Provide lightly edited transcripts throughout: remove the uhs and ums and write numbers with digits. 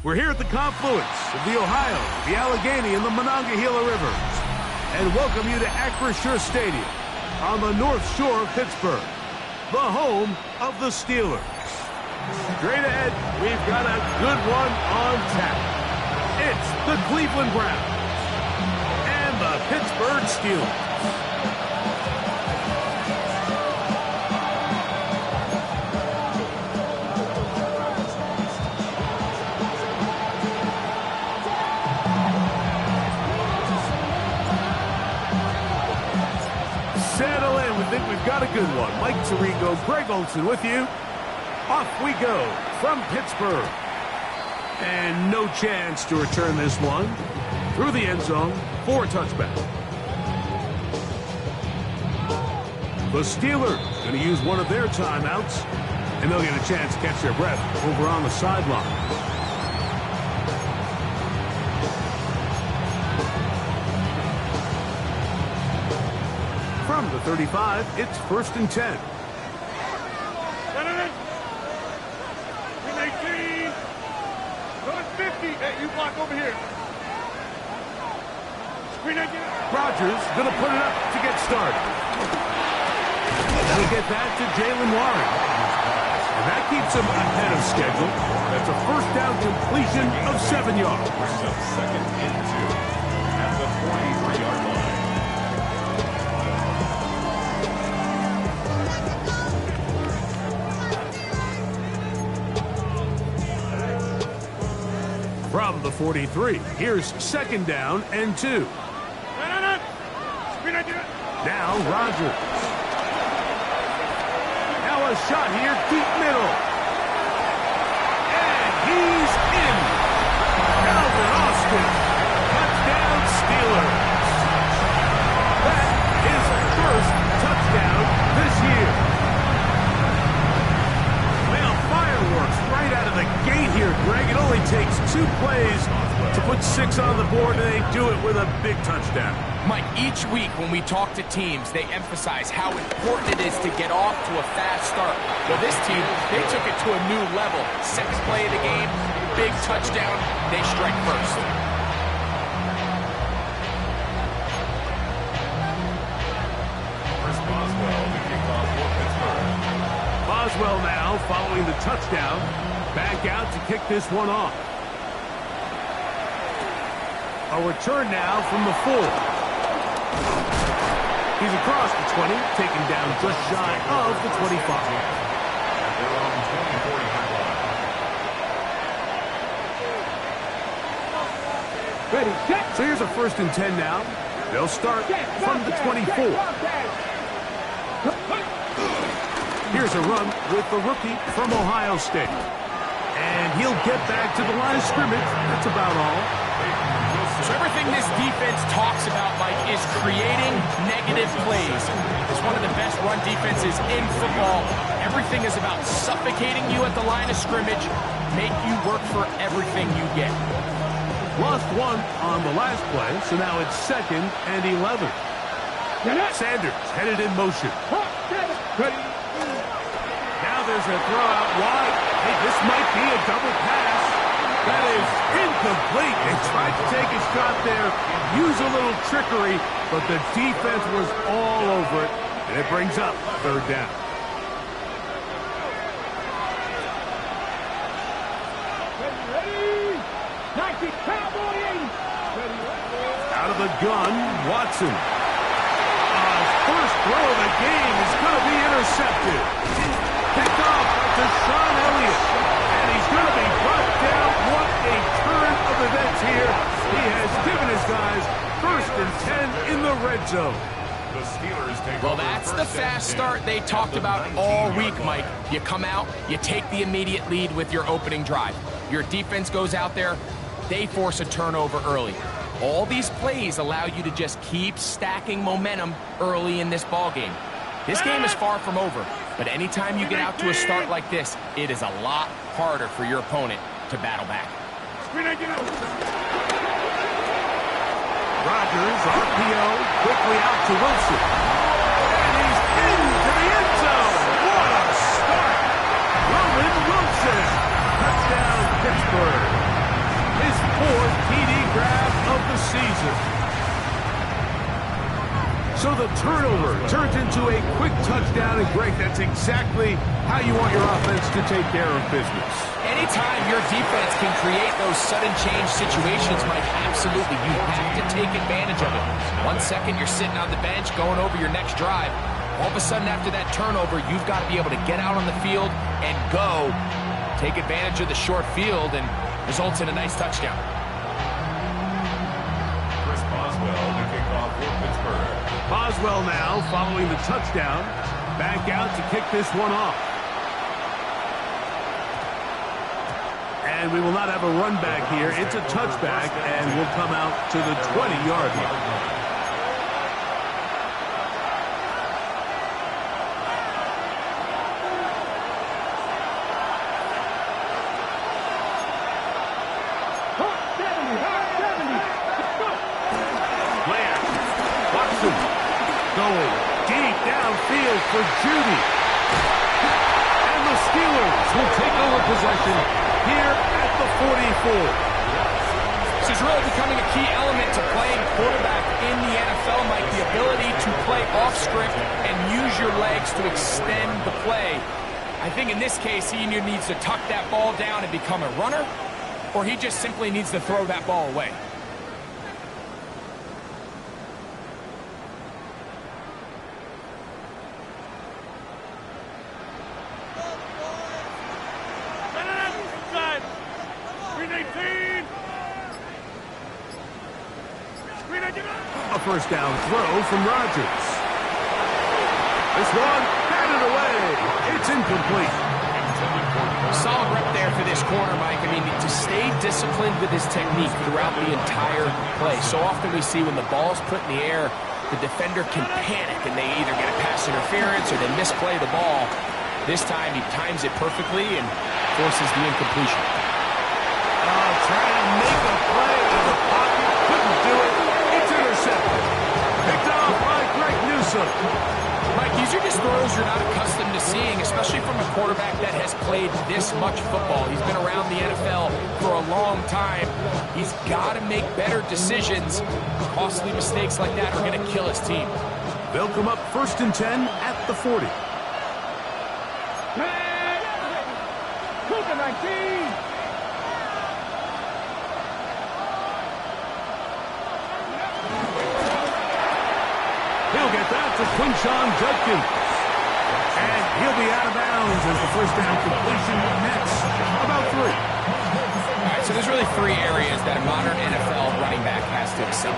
We're here at the confluence of the Ohio, the Allegheny, and the Monongahela Rivers, and welcome you to Acrisure Stadium on the North Shore of Pittsburgh, the home of the Steelers. Straight ahead, we've got a good one on tap. It's the Cleveland Browns and the Pittsburgh Steelers. Settle in. We think we've got a good one. Mike Tirico, Greg Olsen with you. Off we go from Pittsburgh. And no chance to return this one through the end zone for a touchback. The Steelers going to use one of their timeouts, and they'll get a chance to catch their breath over on the sideline. From the 35, it's 1st and 10. You block over here. Rodgers going to put it up to get started. He'll get that to Jaylen Warren. And that keeps him ahead of schedule. That's a first down completion of 7 yards. Brings up 2nd and 2 at the 43-yard line. From the 43, here's 2nd down and 2. Now Rodgers. Now a shot here, deep middle. And he's in. Calvin Austin. Touchdown Steelers. That is first touchdown this year. Well, fireworks right out of the gate here, Greg. It only takes 2 plays to put 6 on the board, and they do it with a big touchdown. Mike, each week when we talk to teams, they emphasize how important it is to get off to a fast start. Well, this team, they took it to a new level. 6th play of the game, big touchdown, they strike first. Chris Boswell, the kickoff for Pittsburgh. Boswell now following the touchdown. Back out to kick this one off. A return now from the 4. He's across the 20, taken down just shy of the 25. They're on 20-40 line. Ready, set. So here's a 1st and 10 now. They'll start from the 24. Here's a run with the rookie from Ohio State. And he'll get back to the line of scrimmage. That's about all. So everything this defense talks about, Mike, is creating negative plays. It's one of the best run defenses in football. Everything is about suffocating you at the line of scrimmage, make you work for everything you get. Lost 1 on the last play, so now it's 2nd and 11. Sanders headed in motion. Now there's a throw out wide. Hey, this might be a double pass. That is incomplete. They tried to take a shot there, use a little trickery, but the defense was all over it, and it brings up 3rd down. Out of the gun, Watson. First throw of the game is going to be intercepted. Picked off by Deshaun Elliott. And he's going to be brought down. What a turn of events here. He has given his guys 1st and 10 in the red zone. The Steelers take Well, over that's the 1st and fast 10 start they talked about all week, Mike. You come out, you take the immediate lead with your opening drive. Your defense goes out there, they force a turnover early. All these plays allow you to just keep stacking momentum early in this ball game. This game is far from over, but anytime you get out to a start like this, it is a lot harder for your opponent to battle back. Rodgers, RPO, quickly out to Wilson. And he's into the end zone. What a start. Roman Wilson. Touchdown, Pittsburgh. it. So the turnover turns into a quick touchdown, and Greg, that's exactly how you want your offense to take care of business. Anytime your defense can create those sudden change situations, Mike, absolutely, you have to take advantage of it. 1 second, you're sitting on the bench going over your next drive. All of a sudden, after that turnover, you've got to be able to get out on the field and go. Take advantage of the short field, and results in a nice touchdown. Chris Boswell to kick off for Pittsburgh. Boswell now, following the touchdown, back out to kick this one off. And we will not have a run back here. It's a touchback, and we'll come out to the 20-yard line. Going deep downfield for Judy. And the Steelers will take over possession here at the 44. This is really becoming a key element to playing quarterback in the NFL, Mike. The ability to play off script and use your legs to extend the play. I think in this case, he either needs to tuck that ball down and become a runner, or he just simply needs to throw that ball away. A first down throw from Rodgers. This one, batted away. It's incomplete. Solid rep there for this corner, Mike. I mean, to stay disciplined with his technique throughout the entire play. So often we see when the ball's put in the air, the defender can panic and they either get a pass interference or they misplay the ball. This time he times it perfectly and forces the incompletion. Trying to make a play in the pocket, couldn't do it. It's intercepted. Picked off by Greg Newsome. Mike, these are just throws you're not accustomed to seeing, especially from a quarterback that has played this much football. He's been around the NFL for a long time. He's got to make better decisions. Costly mistakes like that are going to kill his team. They'll come up 1st and 10 at the 40. Cougar 19. He'll get that to Quinshon Judkins. And he'll be out of bounds as the first down completion nets about 3. All right, so there's really 3 areas that a modern NFL running back has to excel.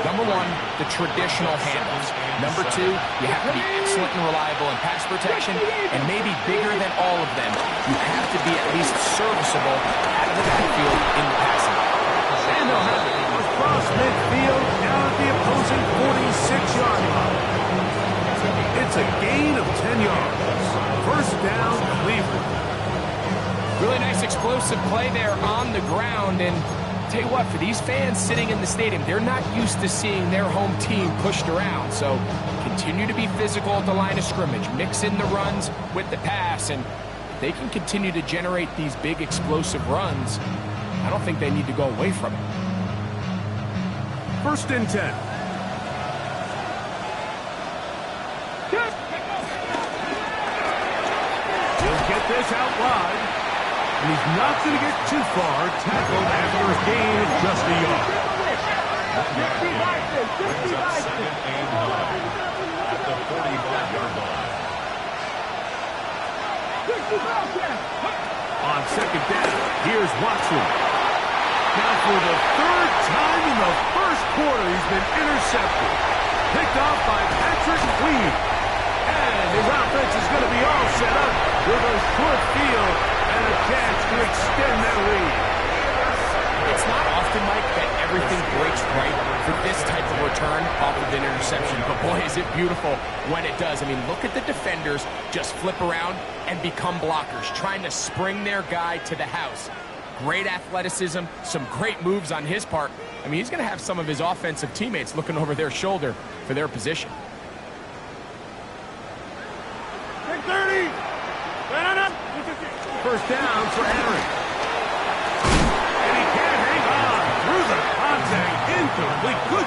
Number 1, the traditional handles. Number 2, you have to be excellent and reliable in pass protection. And maybe bigger than all of them, you have to be at least serviceable out of the backfield in the passing. And they'll have it across midfield down at the opposing 46-yard line. It's a gain of 10 yards. First down, Cleveland. Really nice explosive play there on the ground. And tell you what, for these fans sitting in the stadium, they're not used to seeing their home team pushed around. So continue to be physical at the line of scrimmage. Mix in the runs with the pass. And they can continue to generate these big explosive runs. I don't think they need to go away from it. 1st and 10. He'll get this out wide. And he's not going to get too far. Tackled after a gain of just a yard. Brings up 2nd and 9 at the 45-yard line. On 2nd down, here's Watson. Now for the 3rd time in the first quarter, he's been intercepted. Picked off by Patrick Queen. And his offense is going to be all set up with a short field and a chance to extend their lead. It's not often, Mike, that everything breaks right for this type of return off of an interception. But boy, is it beautiful when it does. I mean, look at the defenders just flip around and become blockers, trying to spring their guy to the house. Great athleticism, some great moves on his part. I mean, he's going to have some of his offensive teammates looking over their shoulder for their position. 30. First down for Aaron. And he can't hang on through the contact. Incomplete. Good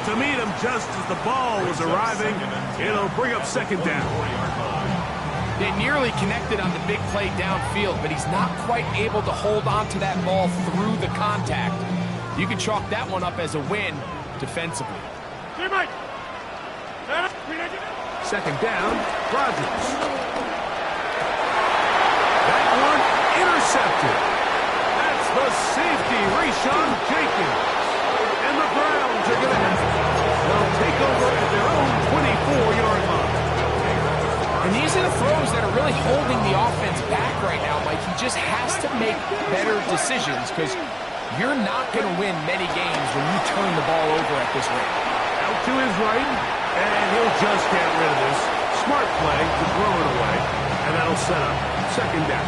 to meet him just as the ball was arriving. It'll bring up second down. They nearly connected on the big play downfield, but he's not quite able to hold on to that ball through the contact. You can chalk that one up as a win defensively. Second down, Rodgers. That one intercepted. That's the safety, Rashawn Jenkins. And the Browns are going to have it. They'll take over at their own 24-yard line. And these are the throws that are really holding the offense back right now, Mike. He just has to make better decisions because you're not going to win many games when you turn the ball over at this rate. Out to his right, and he'll just get rid of this. Smart play to throw it away, and that'll set up second down.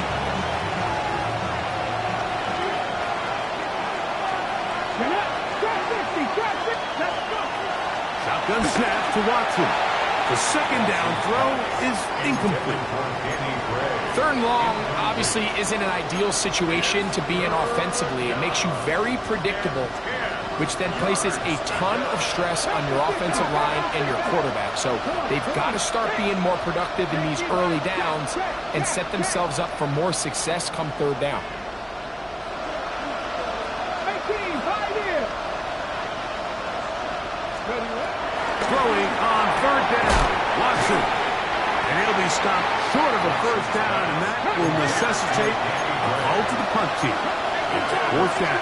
Shotgun snap to Watson. The second down throw is incomplete. Third and long obviously isn't an ideal situation to be in offensively. It makes you very predictable, which then places a ton of stress on your offensive line and your quarterback. So they've got to start being more productive in these early downs and set themselves up for more success come third down. Throwing on third down, Watson. And he'll be stopped short of a first down, and that will necessitate a call to the punt team. It's fourth down.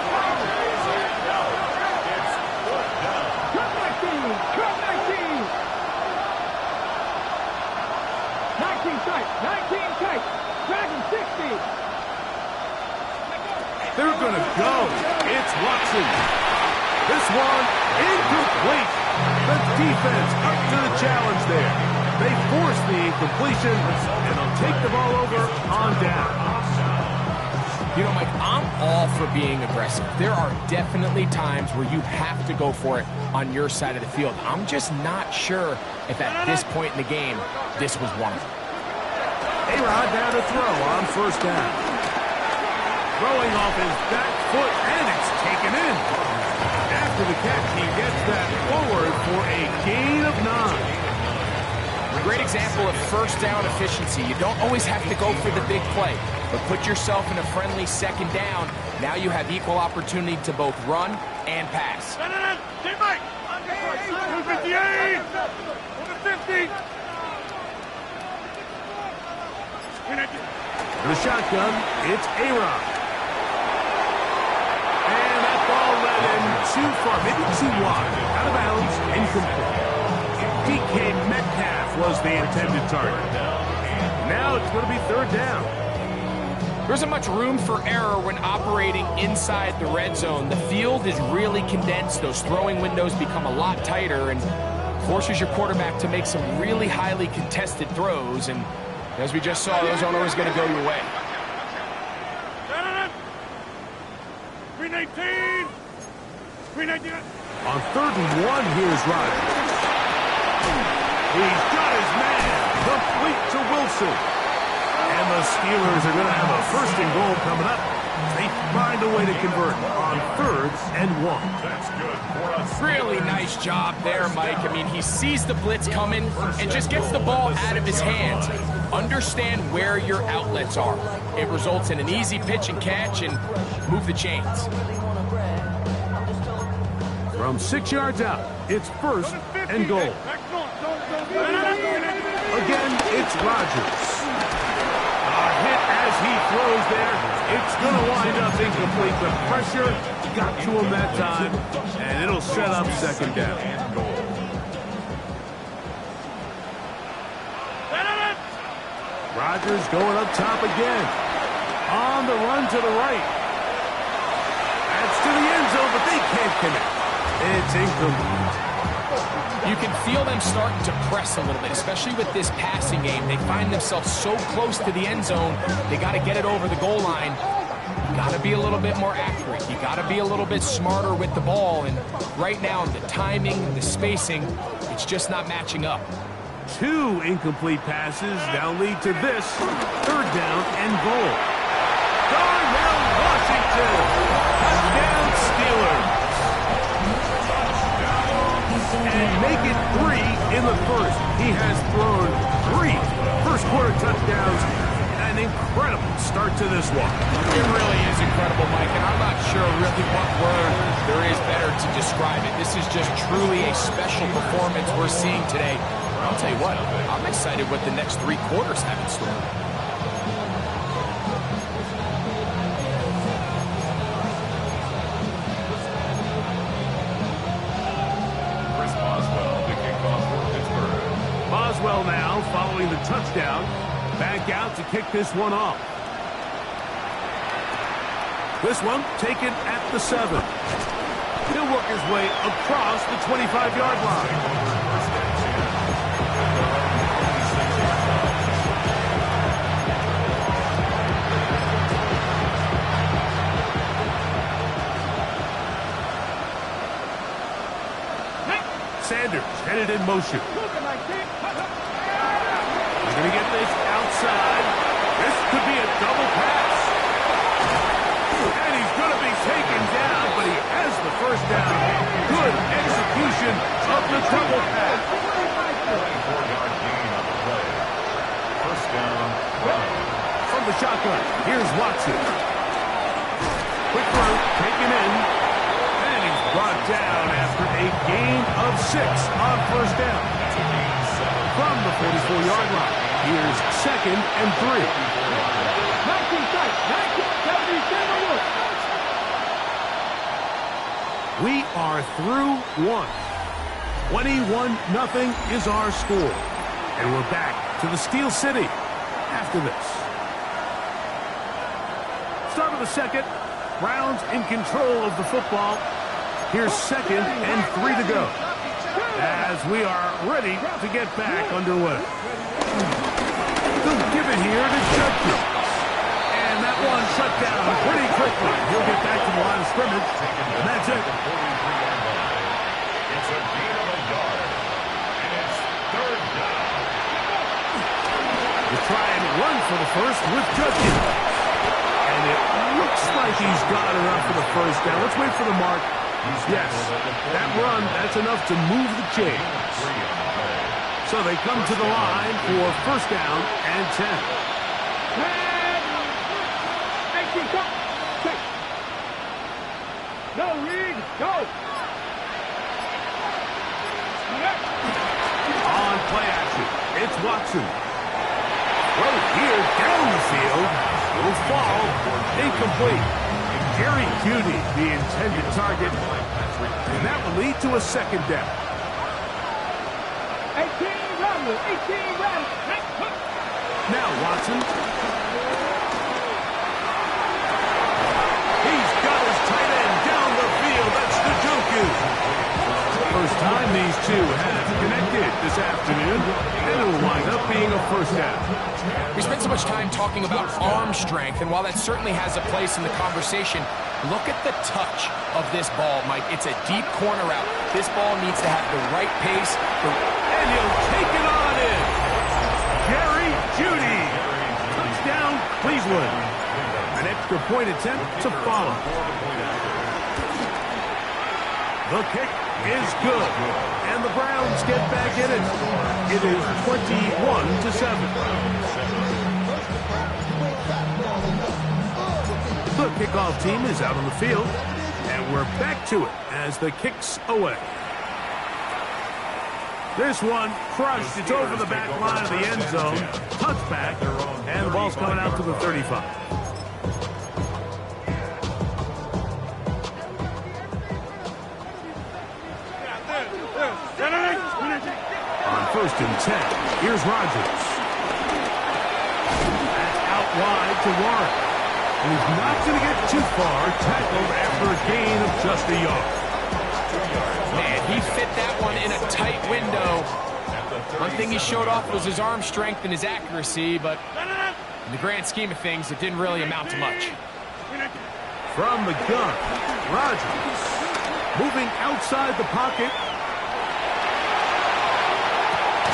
They're going to go. It's Watson. This one incomplete. The defense up to the challenge there. They force the incompletion, and they'll take the ball over on down. You know, Mike, I'm all for being aggressive. There are definitely times where you have to go for it on your side of the field. I'm just not sure if at this point in the game, this was one of them. A-Rod down to throw on first down. Throwing off his back foot, and it's taken in. After the catch, he gets that forward for a gain of 9. A great example of first down efficiency. You don't always have to go for the big play, but put yourself in a friendly second down. Now you have equal opportunity to both run and pass. The shotgun, it's A-Rod. And that ball led him too far, maybe too wide. Out of bounds, incomplete. DK Metcalf was the intended target. Now it's going to be third down. There isn't much room for error when operating inside the red zone. The field is really condensed. Those throwing windows become a lot tighter and forces your quarterback to make some really highly contested throws. And as we just saw, those aren't always going to go your way. 319. 319. On third and 1, here's Rodgers. He's got his man complete to Wilson. And the Steelers are going to have a first and goal coming up. They find a way to convert on third and 1. That's good for us. Really nice job there, Mike. I mean, he sees the blitz coming and just gets the ball out of his hands. Understand where your outlets are. It results in an easy pitch and catch and move the chains. From 6 yards out, it's first and goal. Again, it's Rodgers. A hit as he throws there. It's going to wind up incomplete. The pressure got to him that time, and it'll set up second down. Rodgers going up top again. On the run to the right. That's to the end zone, but they can't connect. It's incomplete. You can feel them starting to press a little bit, especially with this passing game. They find themselves so close to the end zone, they got to get it over the goal line. You got to be a little bit more accurate. You got to be a little bit smarter with the ball. And right now, the timing, the spacing, it's just not matching up. 2 incomplete passes now lead to this third down and goal. Darnell Washington, touchdown Steelers. really what word there is better to describe it. This is just truly a special performance we're seeing today. I'll tell you what, I'm excited what the next 3 quarters have in store. Chris Boswell, the kickoff for Pittsburgh. Boswell now, following the touchdown, back out to kick this one off. This one taken at the 7. He'll work his way across the 25-yard line. Sanders headed in motion. He's going to get this outside. This could be a double pass. And he's going to be taken down, but he has the first down. Good execution of the double pass. 34-yard gain on the play. First down, run. From the shotgun, here's Watson. Quick throw, taken in. And he's brought down after a gain of 6 on first down. From the 44-yard line, here's 2nd and 3. 1977. We are through 1. 21-0 is our score. And we're back to the Steel City after this. Start of the second. Browns in control of the football. Here's 2nd and 3 to go, as we are ready to get back underway. They'll give it here to Judkins. And that one shut down pretty quickly. He'll get back to the line of scrimmage, and that's it. It's a gain of a yard, and it's 3rd down. We'll try and run for the first with Judkins. And it looks like he's got enough for the first down. Let's wait for the mark. Yes, that run, that's enough to move the chains. So they come to the line for first down and 10. No lead, go! On play action, it's Watson. Right here, down the field, will fall, incomplete. Jerry Jeudy, the intended target, and that will lead to a 2nd down. 18 run. Now Watson. He's got his tight end down the field. That's Njoku. First time these two have connected this afternoon, and it'll wind up being a first down. We spent so much time talking about arm strength, and while that certainly has a place in the conversation, look at the touch of this ball, Mike. It's a deep corner route. This ball needs to have the right pace. And he'll take it on in. Jerry Jeudy. Touchdown, Cleveland. An extra point attempt to follow. The kick is good, and the Browns get back in it. It is 21-7. The kickoff team is out on the field, and we're back to it as the kick's away. This one crushed. It's over the back line of the end zone. Touchback, and the ball's coming out to the 35. On 1st and 10, here's Rodgers. That's out wide to Warren. And he's not going to get too far, tackled after a gain of just a yard. Man, he fit that one in a tight window. One thing he showed off was his arm strength and his accuracy, but in the grand scheme of things, it didn't really amount to much. From the gun, Rodgers moving outside the pocket.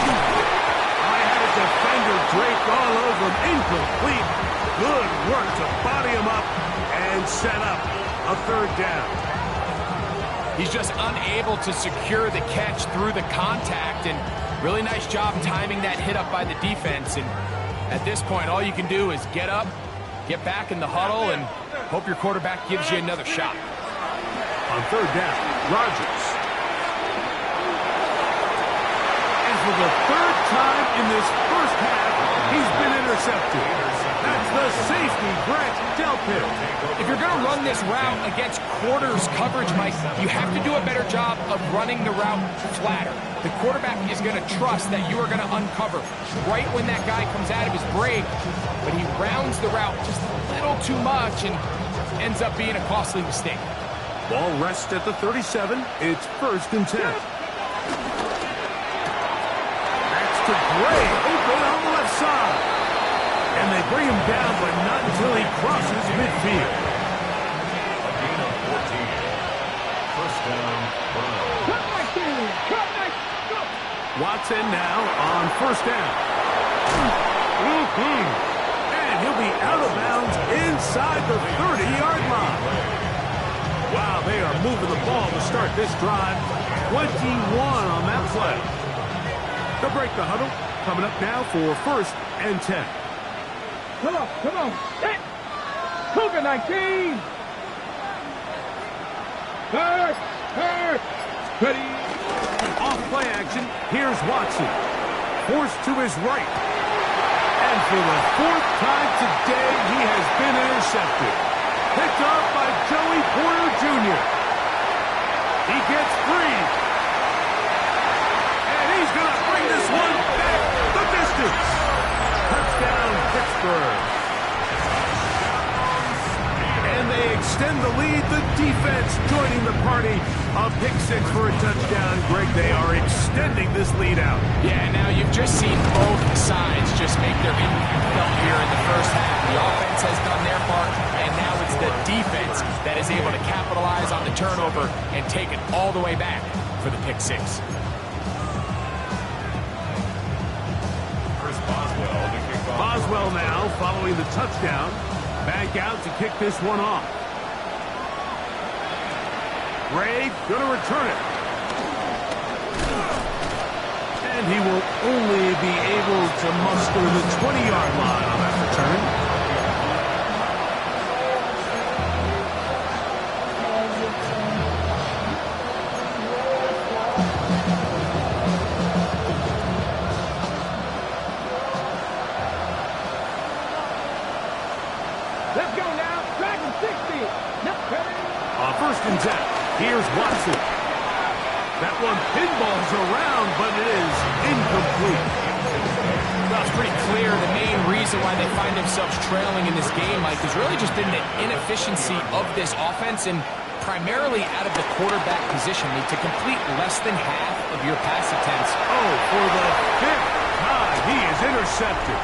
I had a defender draped all over him, incomplete. Good work to body him up and set up a 3rd down. He's just unable to secure the catch through the contact, and really nice job timing that hit up by the defense. And at this point, all you can do is get up, get back in the huddle, and hope your quarterback gives you another shot. On third down, Rodgers. And for the third time in this first half, he's been intercepted. That's the safety, Grant Delpit. If you're going to run this route against quarters coverage, Mike, you have to do a better job of running the route flatter. The quarterback is going to trust that you are going to uncover right when that guy comes out of his break, but he rounds the route just a little too much and ends up being a costly mistake. Ball rests at the 37. It's 1st and 10. That's to Gray, open on the left side. And they bring him down, but not until he crosses midfield. A gain of 14. First down, Brown. Watson now on 1st down. And he'll be out of bounds inside the 30-yard line. Wow, they are moving the ball to start this drive. 21 on that play. They'll break the huddle. Coming up now for 1st and 10. Come on. Hit. Cougar 19. First. Ready. Off play action, here's Watson. Forced to his right. And for the 4th time today, he has been intercepted. Picked off by Joey Porter Jr. He gets free. And he's going to bring this one back the distance. Touchdown, Pittsburgh. And they extend the lead. The defense joining the party. A pick 6 for a touchdown. Greg, they are extending this lead out. Yeah, now you've just seen both sides just make their impact felt here in the first half. The offense has done their part, and now it's the defense that is able to capitalize on the turnover and take it all the way back for the pick 6. Chris Boswell to kick off. Boswell now following the touchdown. Back out to kick this one off. Gray going to return it. And he will only be able to muster the 20-yard line on that return. Let's go now. Track and 60. Yep. Ready. On 1st and 10, here's Watson. That one pinballs around, but it is incomplete. Well, it's pretty clear the main reason why they find themselves trailing in this game, Mike, has really just been the inefficiency of this offense and primarily out of the quarterback position. To complete less than half of your pass attempts. Oh, for the 5th time, he is intercepted.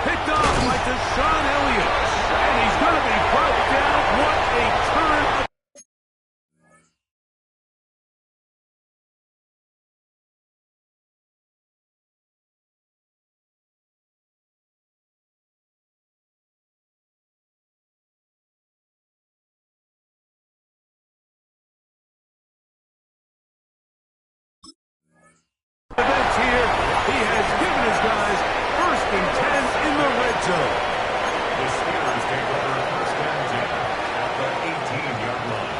Picked off by Deshaun Elliott. And he's going to be brought down. What a turn. Events here. He has given his guys 1st and 10 in the red zone. The Steelers take over first and 10 at the 18-yard line.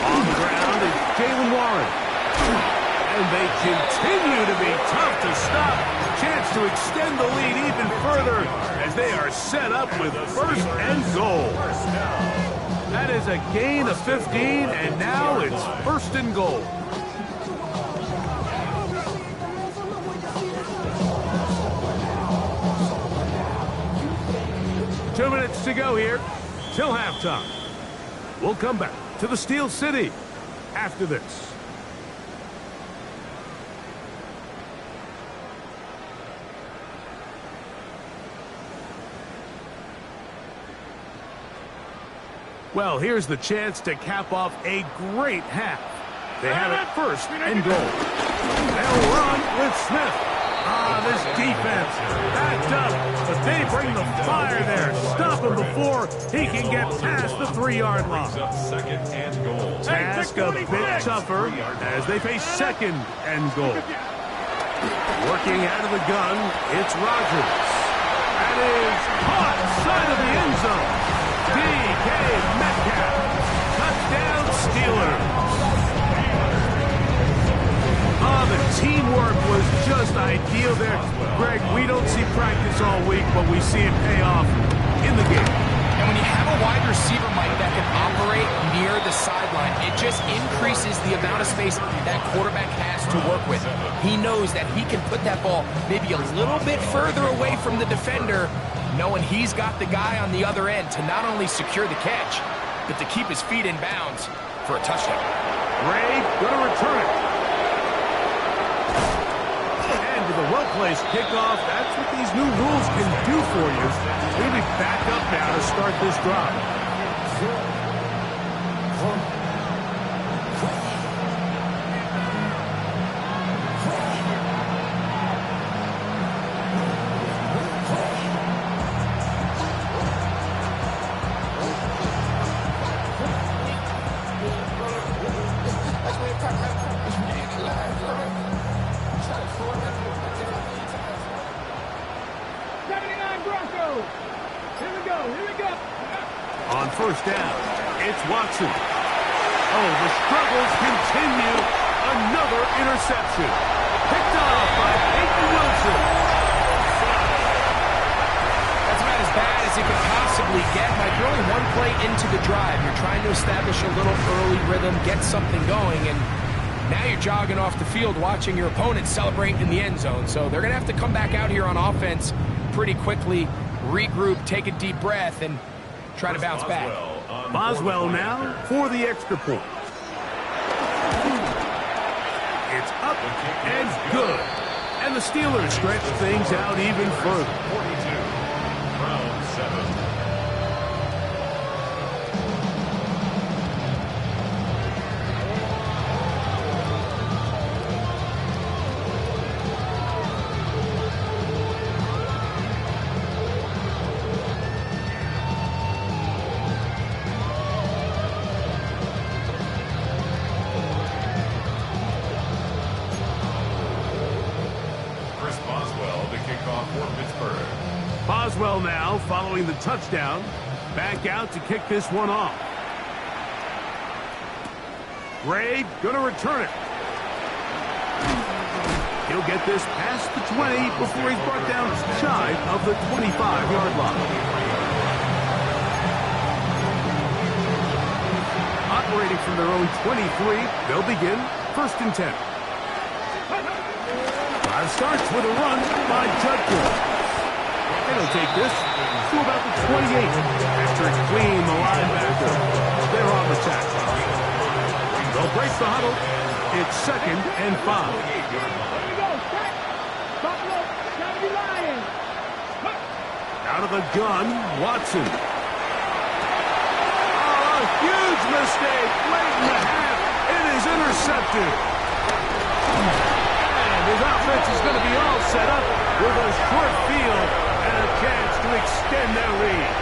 On the ground is Jaylen Warren. And they continue to be tough to stop. Chance to extend the lead even further as they are set up with 1st and goal. That is a gain of 15, and now it's 1st and goal. Two minutes to go here till halftime. We'll come back to the Steel City after this. Well, here's the chance to cap off a great half. They have it 1st and goal. They'll run with Smith. This defense backed up, but they bring the fire there. Stop him before he can get past the 3-yard line. Brings up 2nd and goal. Task a bit tougher as they face 2nd and goal. Working out of the gun, it's Rodgers. That is caught side of the end zone. right, deal there. Greg, we don't see practice all week, but we see it pay off in the game. And when you have a wide receiver, Mike, that can operate near the sideline, it just increases the amount of space that quarterback has to work with. He knows that he can put that ball maybe a little bit further away from the defender, knowing he's got the guy on the other end to not only secure the catch, but to keep his feet in bounds for a touchdown. Ray going to return it. And with a well-placed kickoff, that's what these new rules can do for you. We'll be back up now to start this drive. On first down, it's Watson. Oh, the struggles continue. Another interception. Picked off by Peyton Wilson. That's about as bad as it could possibly get. Mike, you're only one play into the drive. You're trying to establish a little early rhythm, get something going, and now you're jogging off the field watching your opponent celebrate in the end zone. So they're going to have to come back out here on offense pretty quickly, regroup, take a deep breath, and try to bounce back. Boswell now for the extra point. It's up and good. And the Steelers stretch things out even further. 42, round 7. Boswell now following the touchdown. Back out to kick this one off. Gray going to return it. He'll get this past the 20 before he's brought down shy of the 25-yard line. Operating from their own 23, they'll begin 1st and 10. Drive starts with a run by Judkins. They'll take this to about the 28 after it's clean the linebacker. They're on the tackle. They'll break the huddle. It's 2nd and 5. Out of the gun, Watson. Oh, a huge mistake late in the half. It is intercepted. And his offense is going to be all set up with a short field and a chance to extend their lead.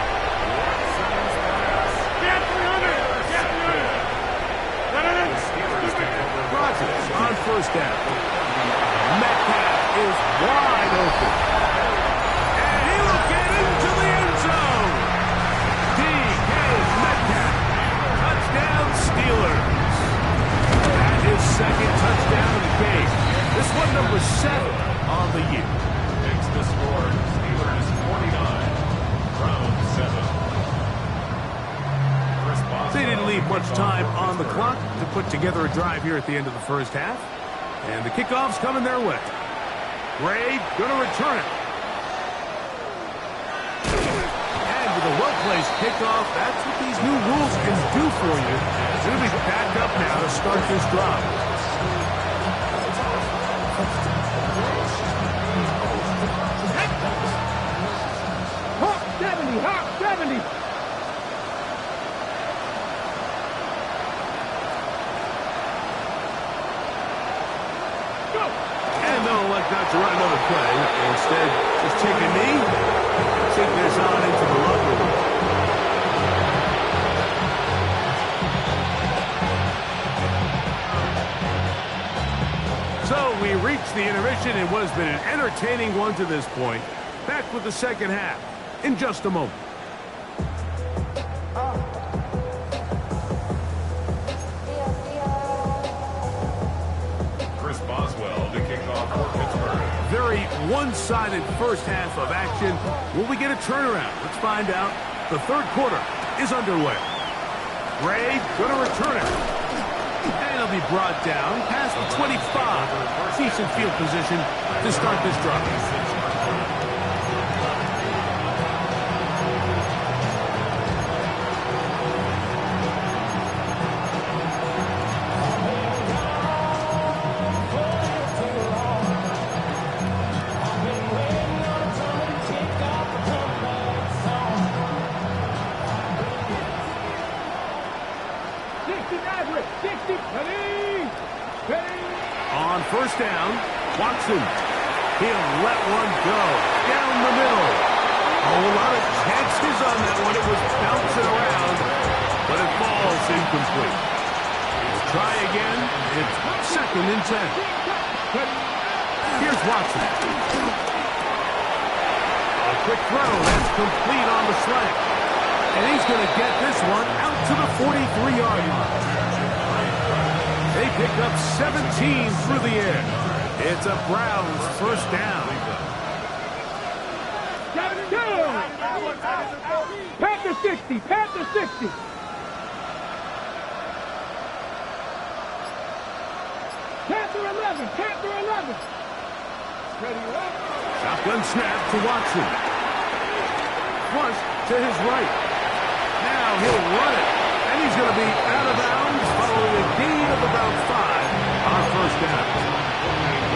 Rodgers on first down. Metcalf is wide open. And he will get into the end zone. DK Metcalf. Touchdown Steelers. And his 2nd touchdown of the game. This one number 7 on the year. Makes the score. Steelers 49, round 7. They didn't leave much time on the clock to put together a drive here at the end of the first half. And the kickoff's coming their way. Gray going to return it. And with a well-placed kickoff, that's what these new rules can do for you. We'll be back up now to start this drive. Hawk 70. And they'll elect not to run another play. Instead, just take a knee, take this on into the locker room. So we reached the intermission in what has been an entertaining one to this point. Back with the second half in just a moment. one-sided first half of action. Will we get a turnaround? Let's find out. The third quarter is underway. Gray going to return it. And it'll be brought down past the 25. Decent field position to start this drive. On first down, Watson. He'll let one go down the middle. A whole lot of chances on that one. It was bouncing around, but it falls incomplete. We'll try again. It's 2nd and 10. Here's Watson. A quick throw. That's complete on the slant. And he's going to get this one out to the 43-yard line. They pick up 17 through the air. It's a Browns first down. Panther 60, Panther 60. Panther 11, Panther 11. Shotgun snap to Watson. Flush to his right. Now he'll run it. And he's going to be out of bounds following a gain of about 5 on first down.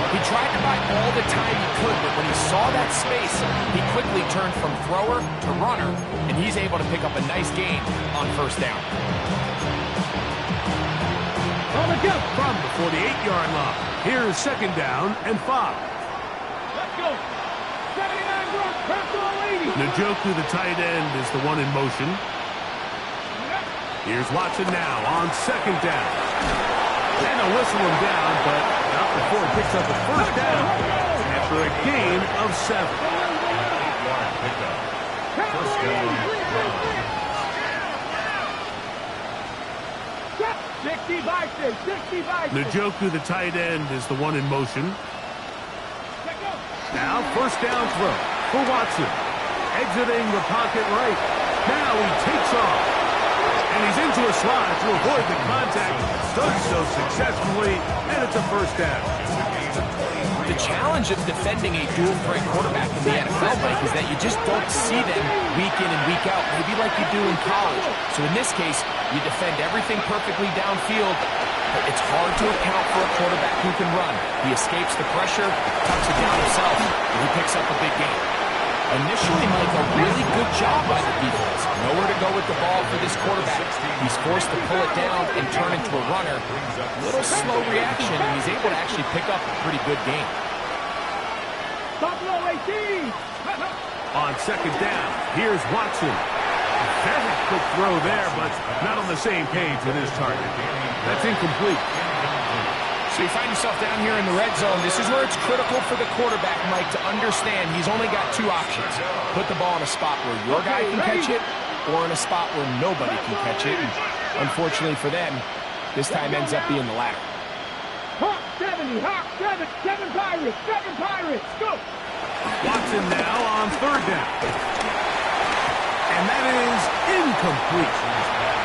He tried to buy all the time he could, but when he saw that space, he quickly turned from thrower to runner, and he's able to pick up a nice gain on first down. On the go from the 48-yard line. Here's 2nd down and 5. Let's go. 79 Brock, press all 80. Njoku, the tight end, is the one in motion. Here's Watson now on 2nd down. And they'll whistle him down, but not before he picks up a first down after a gain of 7. 8-yard pickup. First down. 60 Bison, 60 Bison. Njoku, the tight end, is the one in motion. Now first down throw for Watson. Exiting the pocket right. Now he takes off. And he's into a slide to avoid the contact. Does so successfully, and it's a first down. The challenge of defending a dual-threat quarterback in the NFL, Mike, is that you just don't see them week in and week out, maybe like you do in college. So in this case, you defend everything perfectly downfield, but it's hard to account for a quarterback who can run. He escapes the pressure, tucks it down himself, and he picks up a big gain. Initially, Mike, a really good job by the defense. Nowhere to go with the ball for this quarterback. He's forced to pull it down and turn into a runner. A little slow reaction, and he's able to actually pick up a pretty good game. Buffalo 18. On 2nd down, here's Watson. Very quick throw there, but not on the same page with his target. That's incomplete. So you find yourself down here in the red zone. This is where it's critical for the quarterback, Mike, to understand he's only got 2 options. Put the ball in a spot where your guy can catch it, or in a spot where nobody can catch it. And unfortunately for them, this time ends up being the latter. Hawk 70, Hawk 7, 7 Pirates, 7 Pirates, go! Watson now on 3rd down. And that is incomplete.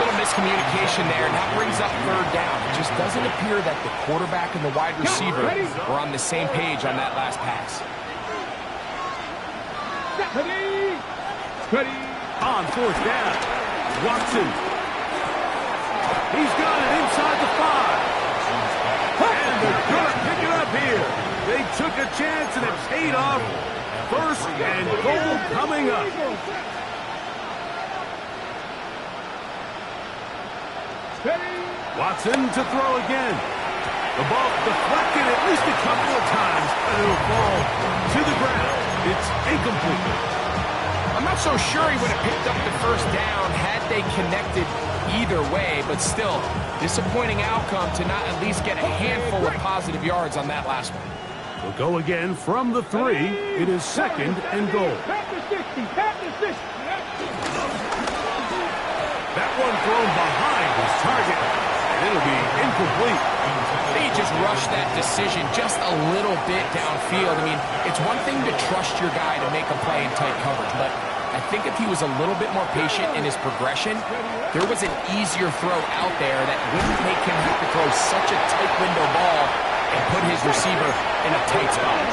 Little miscommunication there, and that brings up 3rd down. It just doesn't appear that the quarterback and the wide receiver were on the same page on that last pass. Ready? Ready? On 4th down, Watson. He's got it inside the 5. And they're going to pick it up here. They took a chance and it paid off. 1st and goal coming up. Watson to throw again. The ball deflected at least a couple of times, but it'll fall to the ground. It's incomplete. I'm not so sure he would have picked up the first down had they connected either way, but still, disappointing outcome to not at least get a handful of positive yards on that last one. We'll go again from the 3. It is 2nd and goal. Panther 60, Panther 60. That one thrown behind his target, and it'll be incomplete. He just rushed that decision just a little bit downfield. I mean, it's one thing to trust your guy to make a play in tight coverage, but I think if he was a little bit more patient in his progression, there was an easier throw out there that wouldn't make him have to throw such a tight window ball and put his receiver in a tight spot.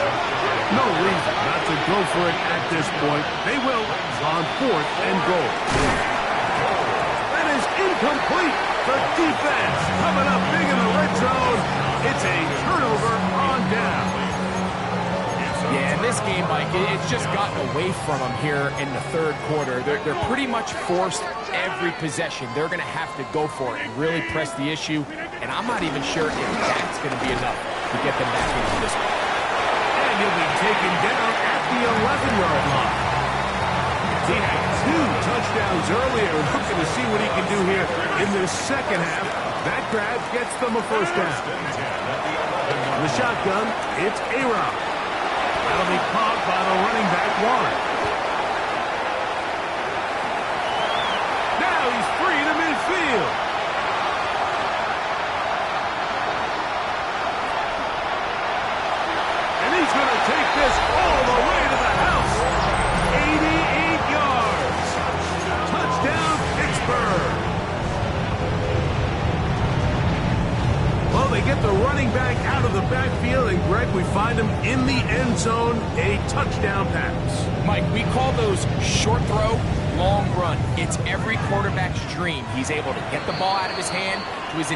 No reason not to go for it at this point. They will on 4th and goal. That is incomplete. The defense coming up big in the red zone. It's a turnover on down. Yeah, in this game, Mike, it's just gotten away from them here in the 3rd quarter. They're pretty much forced every possession. They're going to have to go for it and really press the issue, and I'm not even sure if that's going to be enough to get them back into this one. And he'll be taken down at the 11-yard line. He had 2 touchdowns earlier, looking to see what he can do here in this second half. That grab gets them a first down. In the shotgun, it's A-Rob. That'll be caught by the running back, Warren. Now he's free to midfield. And he's going to take this all the way to the house. 88 yards. Touchdown, Pittsburgh. Well, they get the running back out of the backfield, and Greg, we find him in the end zone, a touchdown pass. Mike, we call those short throw, long run. It's every quarterback's dream. He's able to get the ball out of his hand to his